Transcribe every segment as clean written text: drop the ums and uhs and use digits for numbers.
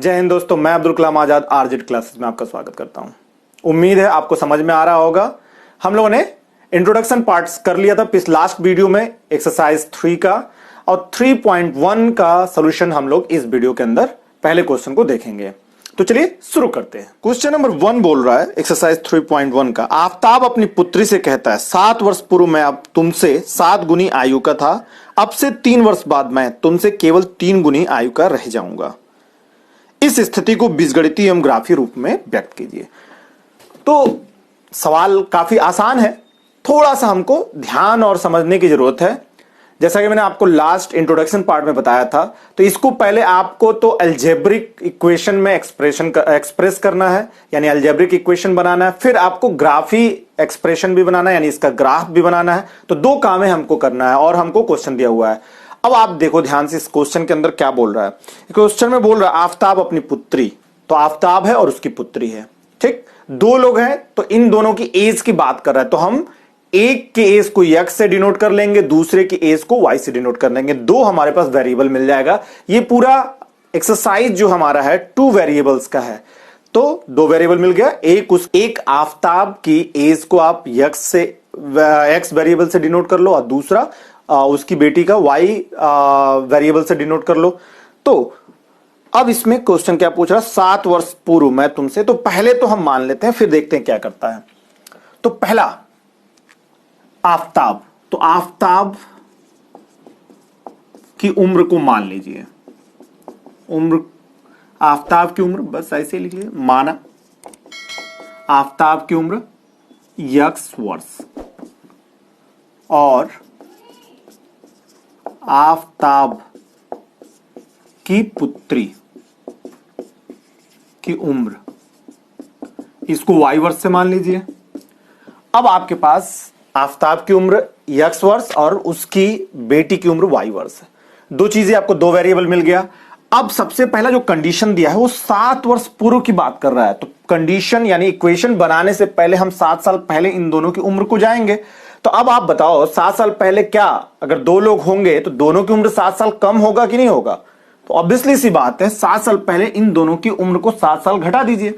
जय हिंद दोस्तों, मैं अब्दुल कलाम आजाद आरजेड क्लासेस में आपका स्वागत करता हूं। उम्मीद है आपको समझ में आ रहा होगा। हम लोगों ने इंट्रोडक्शन पार्ट्स कर लिया था लास्ट वीडियो में एक्सरसाइज 3 का, और 3.1 का सॉल्यूशन हम लोग इस वीडियो के अंदर पहले क्वेश्चन को देखेंगे। तो चलिए शुरू करते हैं। क्वेश्चन नंबर 1 बोल रहा है एक्सरसाइज 3.1 का, आफ्ताब अपनी पुत्री से कहता है 7 वर्ष पूर्व मैं अब तुमसे 7 गुनी आयु का था, अब से 3 वर्ष बाद मैं तुमसे केवल 3 गुनी आयु का रह जाऊंगा। इस स्थिति को बीजगणितीय एवं ग्राफीय रूप में व्यक्त कीजिए। तो सवाल काफी आसान है, थोड़ा सा हमको ध्यान और समझने की जरूरत है। जैसा कि मैंने आपको लास्ट इंट्रोडक्शन पार्ट में बताया था, तो इसको पहले आपको तो अलजेब्रिक इक्वेशन में एक्सप्रेस करना है, यानी अलजेब्रिक इक्वेशन बनाना है, फिर आपको ग्राफी एक्सप्रेशन भी बनाना है, यानी इसका ग्राफ भी बनाना है। तो 2 कामें हमको करना है और हमको क्वेश्चन दिया हुआ है। अब आप देखो ध्यान से इस क्वेश्चन के अंदर क्या बोल रहा है। क्वेश्चन में बोल रहा है आफ्ताब अपनी पुत्री, तो आफ्ताब है और उसकी पुत्री है, ठीक। 2 लोग हैं तो इन दोनों की एज की बात कर रहा है, तो हम एक के एज को x से डिनोट कर लेंगे, दूसरे की एज को y से डिनोट कर लेंगे। 2 हमारे पास वेरिएबल मिल जाएगा। ये पूरा एक्सरसाइज जो हमारा है 2 वेरिएबल्स का है, तो 2 वेरिएबल मिल गया। एक आफ्ताब की एज को आप x वेरिएबल से डिनोट कर लो, और दूसरा उसकी बेटी का y वेरिएबल से डिनोट कर लो। तो अब इसमें क्वेश्चन क्या पूछ रहा है, 7 वर्ष पूर्व मैं तुमसे, तो पहले तो हम मान लेते हैं, फिर देखते हैं क्या करता है। तो पहला आफ्ताब, तो आफ्ताब की उम्र को मान लीजिए। उम्र, आफ्ताब की उम्र बस ऐसे लिख लीजिए, माना आफ्ताब की उम्र x वर्ष, और आफ्ताब की पुत्री की उम्र, इसको y वर्ष से मान लीजिए। अब आपके पास आफ्ताब की उम्र x वर्ष और उसकी बेटी की उम्र y वर्ष है। 2 चीजें आपको, 2 वेरिएबल मिल गया। अब सबसे पहला जो कंडीशन दिया है वो 7 वर्ष पूर्व की बात कर रहा है, तो कंडीशन यानी इक्वेशन बनाने से पहले हम 7 साल पहले इन दोनों की उम्र को जाएंगे। तो अब आप बताओ 7 साल पहले क्या, अगर 2 लोग होंगे तो दोनों की उम्र 7 साल कम होगा कि नहीं होगा? तो ऑब्वियसली सी बात है, 7 साल पहले इन दोनों की उम्र को 7 साल घटा दीजिए।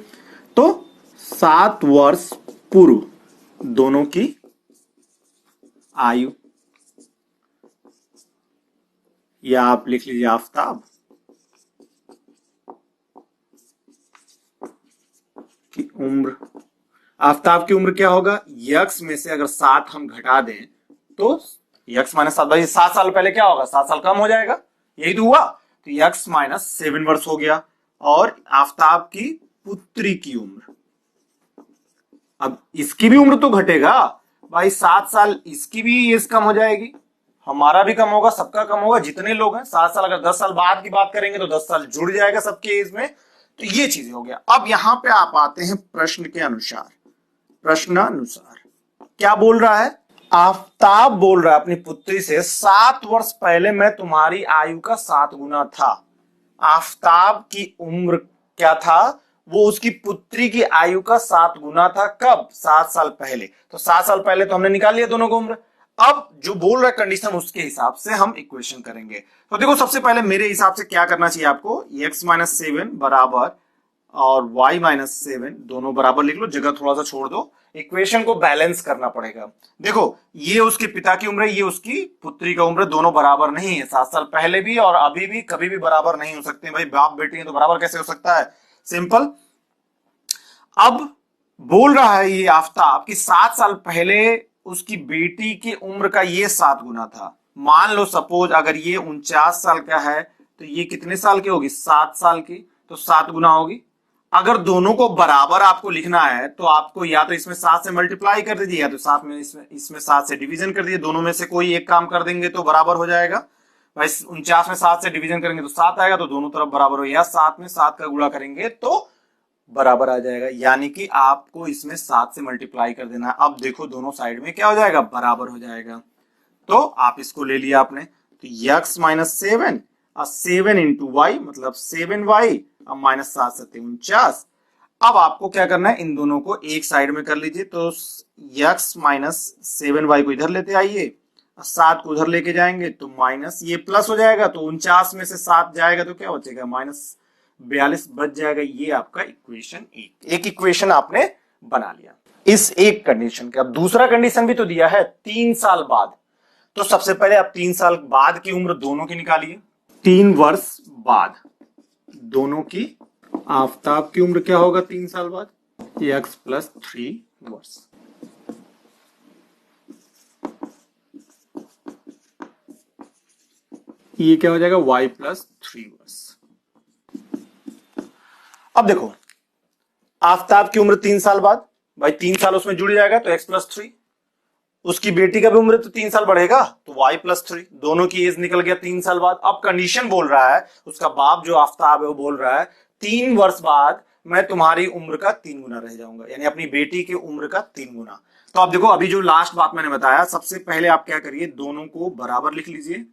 तो 7 वर्ष पूर्व दोनों की आयु, या आप लिख लीजिए आफ्ताब की उम्र। आफ्ताब की उम्र क्या होगा, x में से अगर 7 हम घटा दें तो x माइनस 7, भाई 7 साल पहले क्या होगा, 7 साल कम हो जाएगा, यही तो हुआ। तो x माइनस 7 वर्ष हो गया। और आफ्ताब की पुत्री की उम्र, अब इसकी भी उम्र तो घटेगा भाई, 7 साल इसकी भी एज कम हो जाएगी, हमारा भी कम होगा, सबका कम होगा, जितने लोग हैं। 7 साल अगर 10 साल बाद की बात करेंगे तो 10 साल जुड़ जाएगा सबके एज में। तो ये चीजें हो गया। अब यहां पे आप आते हैं प्रश्न के अनुसार। प्रश्नानुसार क्या बोल रहा है, आफ्ताब बोल रहा है अपनी पुत्री से 7 वर्ष पहले मैं तुम्हारी आयु का 7 गुना था। आफ्ताब की उम्र क्या था, वो उसकी पुत्री की आयु का 7 गुना था। कब, 7 साल पहले। तो 7 साल पहले तो हमने निकाल लिया दोनों को उम्र। अब जो बोल रहा है कंडीशन, उसके हिसाब से हम इक्वेशन करेंगे। तो देखो सबसे पहले मेरे हिसाब से क्या करना चाहिए आपको, x माइनस 7 बराबर और y माइनस 7 दोनों बराबर लिख लो, जगह थोड़ा सा छोड़ दो। इक्वेशन को बैलेंस करना पड़ेगा। देखो ये उसके पिता की उम्र है, ये उसकी पुत्री का उम्र, दोनों बराबर नहीं है। 7 साल पहले भी और अभी भी कभी भी बराबर नहीं हो सकते भाई, बाप बेटी है तो बराबर कैसे हो सकता है, सिंपल। अब बोल रहा है ये आफ्ताब कि 7 साल पहले उसकी बेटी की उम्र का ये 7 गुना था। मान लो सपोज अगर ये 49 साल का है तो ये कितने साल की होगी, 7 साल की, तो 7 गुना होगी। अगर दोनों को बराबर आपको लिखना है तो आपको या तो इसमें 7 से मल्टीप्लाई कर दीजिए, या तो 7 में इसमें 7 से डिवीजन कर दीजिए। दोनों में से कोई एक काम कर देंगे तो बराबर हो जाएगा भाई। 49 में 7 से डिवीजन करेंगे तो 7 आएगा, तो दोनों तरफ बराबर हो, या 7 में 7 का गुणा करेंगे तो बराबर आ जाएगा। यानी कि आपको इसमें 7 से मल्टीप्लाई कर देना है। अब देखो दोनों साइड में क्या हो जाएगा, बराबर हो जाएगा। तो आप इसको ले लिया आपने, तो x माइनस 7 और 7 इंटू वाई मतलब 7y, अब माइनस 7 7 49। अब आपको क्या करना है, इन दोनों को एक साइड में कर लीजिए। तो x माइनस 7y को इधर लेते आइए, 7 को उधर लेके जाएंगे तो माइनस, ये प्लस हो जाएगा, तो 49 में से 7 जाएगा तो क्या बचेगा, माइनस 42 बच जाएगा। ये आपका इक्वेशन एक इक्वेशन आपने बना लिया इस एक कंडीशन के। अब दूसरा कंडीशन भी तो दिया है 3 साल बाद, तो सबसे पहले आप 3 साल बाद की उम्र दोनों की निकालिए। 3 वर्ष बाद दोनों की आफताब की उम्र क्या होगा 3 साल बाद? x प्लस 3 वर्ष। ये क्या हो जाएगा? y प्लस 3 वर्ष। अब देखो आफताब की उम्र 3 साल बाद, भाई 3 साल उसमें जुड़ जाएगा तो x प्लस 3, उसकी बेटी का भी उम्र तो 3 साल बढ़ेगा तो y प्लस 3, दोनों की एज निकल गया 3 साल बाद। अब कंडीशन बोल रहा है, उसका बाप जो आफताब है वो बोल रहा है 3 वर्ष बाद मैं तुम्हारी उम्र का 3 गुना रह जाऊंगा, यानी अपनी बेटी की उम्र का 3 गुना। तो अब देखो अभी जो लास्ट बात मैंने बताया, सबसे पहले आप क्या करिए, दोनों को बराबर लिख लीजिए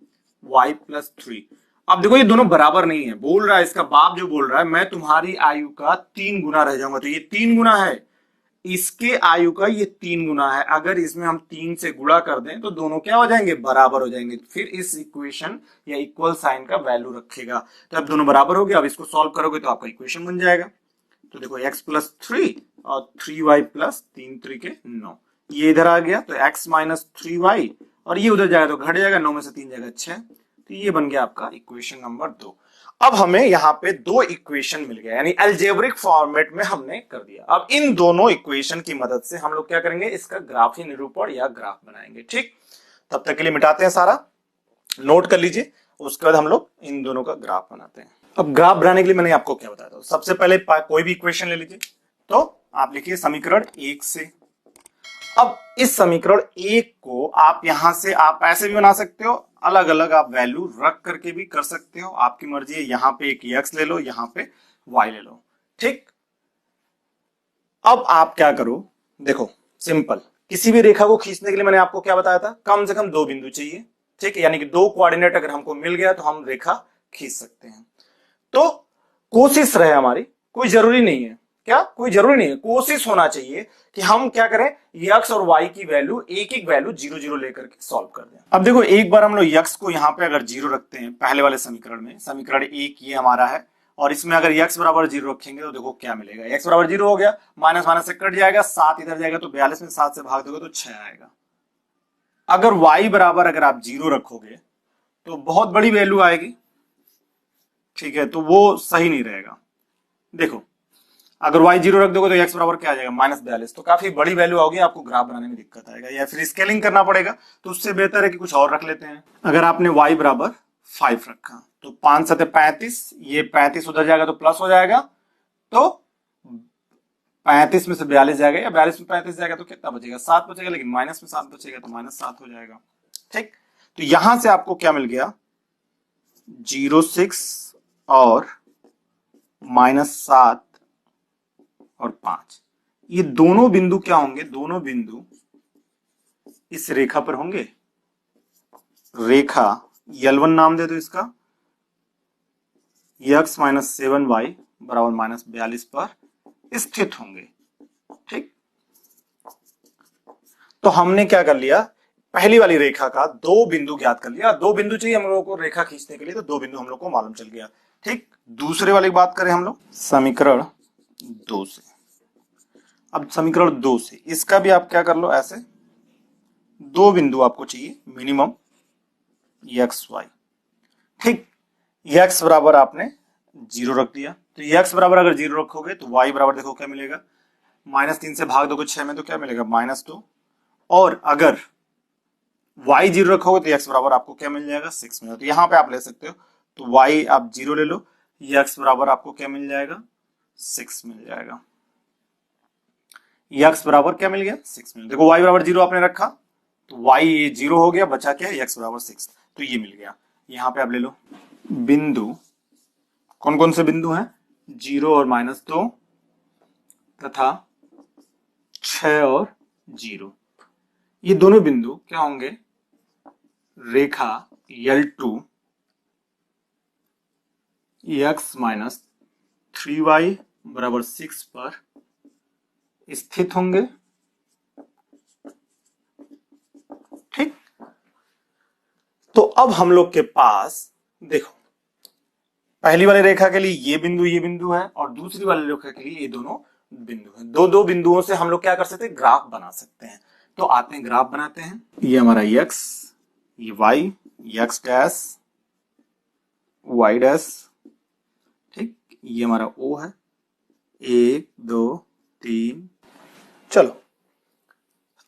y प्लस 3। अब देखो ये दोनों बराबर नहीं है, बोल रहा है इसका बाप जो बोल रहा है मैं तुम्हारी आयु का 3 गुना रह जाऊंगा, तो ये 3 गुना है, इसके आयु का ये 3 गुना है। अगर इसमें हम 3 से गुणा कर दें तो दोनों क्या हो जाएंगे? बराबर हो जाएंगे। फिर इस इक्वेशन या इक्वल साइन का वैल्यू रखेगा, तो अब दोनों बराबर हो गया। अब इसको सॉल्व करोगे तो आपका इक्वेशन बन जाएगा। तो देखो x प्लस 3 और 3y प्लस 3 3 के 9, ये इधर आ गया तो x माइनस 3y, और ये उधर जाएगा तो घट जाएगा, 9 में से 3 जाएगा 6, तो ये बन गया आपका इक्वेशन नंबर 2। अब हमें यहाँ पे दो इक्वेशन मिल गया, यानी अलजेब्रिक फॉर्मेट में हमने कर दिया। अब इन दोनों इक्वेशन की मदद से हम लोग क्या करेंगे? इसका ग्राफी निरूपण या ग्राफ बनाएंगे। ठीक, तब तक के लिए मिटाते हैं सारा, नोट कर लीजिए, उसके बाद हम लोग इन दोनों का ग्राफ बनाते हैं। अब ग्राफ बनाने के लिए मैंने आपको क्या बताया था, सबसे पहले कोई भी इक्वेशन ले लीजिए, तो आप लिखिए समीकरण 1 से। अब इस समीकरण 1 को आप यहां से आप ऐसे भी बना सकते हो, अलग अलग आप वैल्यू रख करके भी कर सकते हो, आपकी मर्जी है। यहां पे एक x ले लो, यहां पे y ले लो। ठीक, अब आप क्या करो, देखो सिंपल, किसी भी रेखा को खींचने के लिए मैंने आपको क्या बताया था, कम से कम 2 बिंदु चाहिए। ठीक है, यानी कि 2 कोऑर्डिनेट अगर हमको मिल गया तो हम रेखा खींच सकते हैं। तो कोशिश रहे हमारी, कोई जरूरी नहीं है, क्या कोई जरूरी नहीं है, कोशिश होना चाहिए कि हम क्या करें, x और y की वैल्यू एक एक वैल्यू 0 0 लेकर के सॉल्व कर दें। अब देखो एक बार हम लोग x को यहां पे अगर 0 रखते हैं पहले वाले समीकरण में, समीकरण 1 ये हमारा है, और इसमें अगर x बराबर 0 रखेंगे तो देखो क्या मिलेगा, x बराबर 0 हो गया, माइनस माइनस से कट जाएगा, 7 इधर जाएगा तो 42 में 7 से भाग दोगे तो 6 आएगा। अगर y बराबर अगर आप 0 रखोगे तो बहुत बड़ी वैल्यू आएगी, ठीक है, तो वो सही नहीं रहेगा। देखो अगर y 0 रख दोगे तो x बराबर क्या आ जाएगा, -42, तो काफी बड़ी वैल्यू आओगी, आपको ग्राफ बनाने में दिक्कत आएगा, या फिर स्केलिंग करना पड़ेगा। तो उससे बेहतर है कि कुछ और रख लेते हैं। अगर आपने y बराबर 5 रखा तो 5 7 35, ये 35 उधर जाएगा तो प्लस हो जाएगा, तो 35 में से 42 जाएगा, या 42 में 35 जाएगा तो कितना बचेगा, 7 बचेगा, लेकिन माइनस में 7 बचेगा तो -7 हो जाएगा। ठीक, तो यहां से आपको क्या मिल गया, 0 6 और -7 और 5, ये दोनों बिंदु क्या होंगे, दोनों बिंदु इस रेखा पर होंगे। रेखा L1 नाम दे दो इसका, x माइनस 7y बराबर -42 पर स्थित होंगे। ठीक, तो हमने क्या कर लिया, पहली वाली रेखा का 2 बिंदु ज्ञात कर लिया। 2 बिंदु चाहिए हम लोगों को रेखा खींचने के लिए, तो 2 बिंदु हम लोग को मालूम चल गया। ठीक, दूसरे वाली बात करें हम लोग समीकरण 2 से। अब समीकरण 2 से इसका भी आप क्या कर लो, ऐसे 2 बिंदु आपको चाहिए मिनिमम एक्स वाई। ठीक, एक्स बराबर आपने 0 रख दिया, तो एक्स बराबर अगर 0 रखोगे तो वाई बराबर देखो क्या मिलेगा, -3 से भाग दोगे 6 में तो क्या मिलेगा, -2, और अगर y 0 रखोगे तो x बराबर आपको क्या मिल जाएगा, 6 मिलेगा। तो यहां पे आप ले सकते हो, तो y आप 0 ले लो, x बराबर आपको क्या मिल जाएगा, 6 मिल जाएगा। x बराबर क्या मिल गया, 6 मिल, देखो y बराबर 0 आपने रखा तो y 0 हो गया, बचा क्या, x बराबर 6, तो ये मिल गया। यहां पे आप ले लो बिंदु, कौन कौन से बिंदु हैं, 0 और -2 तथा 6 और 0, ये दोनों बिंदु क्या होंगे, रेखा L2 x माइनस 3y बराबर 6 पर स्थित होंगे। ठीक, तो अब हम लोग के पास देखो पहली वाली रेखा के लिए ये बिंदु है और दूसरी वाली रेखा के लिए ये दोनों बिंदु है। दो दो बिंदुओं से हम लोग क्या कर सकते हैं, ग्राफ बना सकते हैं। तो आते हैं ग्राफ बनाते हैं। ये हमारा x, ये y, x dash, y dash, ठीक, ये हमारा O है, 1 2 3। चलो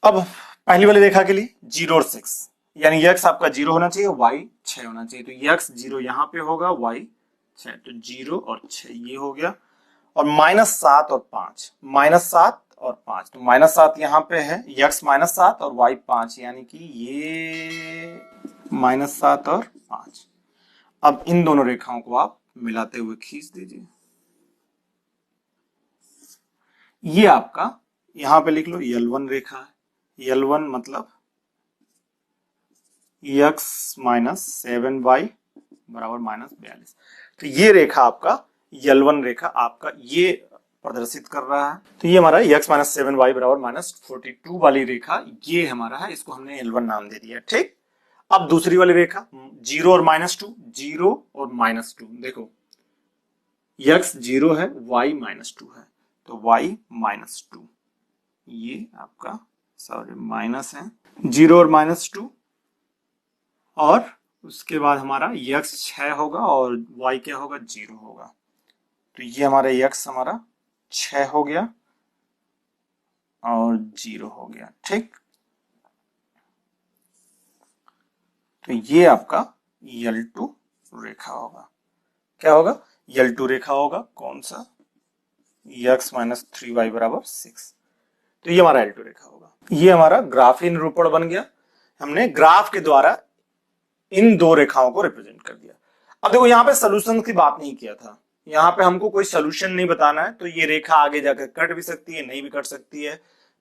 अब पहली वाली रेखा के लिए 0 और 6, यानी x आपका 0 होना चाहिए, y 6 होना चाहिए। तो x 0 यहां पे होगा, y 6, तो 0 और 6 ये हो गया। और -7 और 5, -7 और 5, तो -7 यहां पे है, x -7 और y 5, यानी कि ये -7 और 5। अब इन दोनों रेखाओं को आप मिलाते हुए खींच दीजिए। ये आपका यहां पे लिख लो L1 रेखा है। L1 मतलब x -7y बराबर -42। तो ये रेखा आपका L1 रेखा आपका ये प्रदर्शित कर रहा है। तो ये हमारा x -7y बराबर -42 वाली रेखा ये हमारा है, इसको हमने L1 नाम दे दिया, ठीक। अब दूसरी वाली रेखा 0 और -2, 0 और -2, देखो x 0 है, y -2 है, तो y -2, ये आपका सॉरी माइनस है, 0 और -2, और उसके बाद हमारा x 6 होगा और y क्या होगा, 0 होगा। तो ये हमारा x हमारा 6 हो गया और 0 हो गया, ठीक। तो ये आपका L2 रेखा होगा। क्या होगा, L2 रेखा होगा। कौन सा, x -3y बराबर 6। तो ये हमारा L2 रेखा होगा। ये हमारा ग्राफीय निरूपण बन गया। हमने ग्राफ के द्वारा इन दो रेखाओं को रिप्रेजेंट कर दिया। अब देखो यहाँ पे सोल्यूशन की बात नहीं किया था, यहाँ पे हमको कोई सोल्यूशन नहीं बताना है। तो ये रेखा आगे जाकर कट भी सकती है, नहीं भी कट सकती है,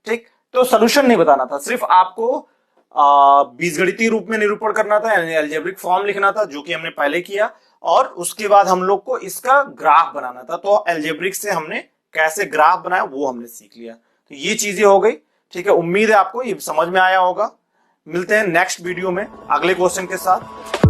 ठीक। तो सोल्यूशन नहीं बताना था, सिर्फ आपको बीजगणितीय रूप में निरूपण करना था, यानी अलजेब्रिक फॉर्म लिखना था, जो कि हमने पहले किया। और उसके बाद हम लोग को इसका ग्राफ बनाना था। तो अलजेब्रिक से हमने कैसे ग्राफ बनाया वो हमने सीख लिया। तो ये चीजें हो गई, ठीक है। उम्मीद है आपको ये समझ में आया होगा। मिलते हैं नेक्स्ट वीडियो में अगले क्वेश्चन के साथ।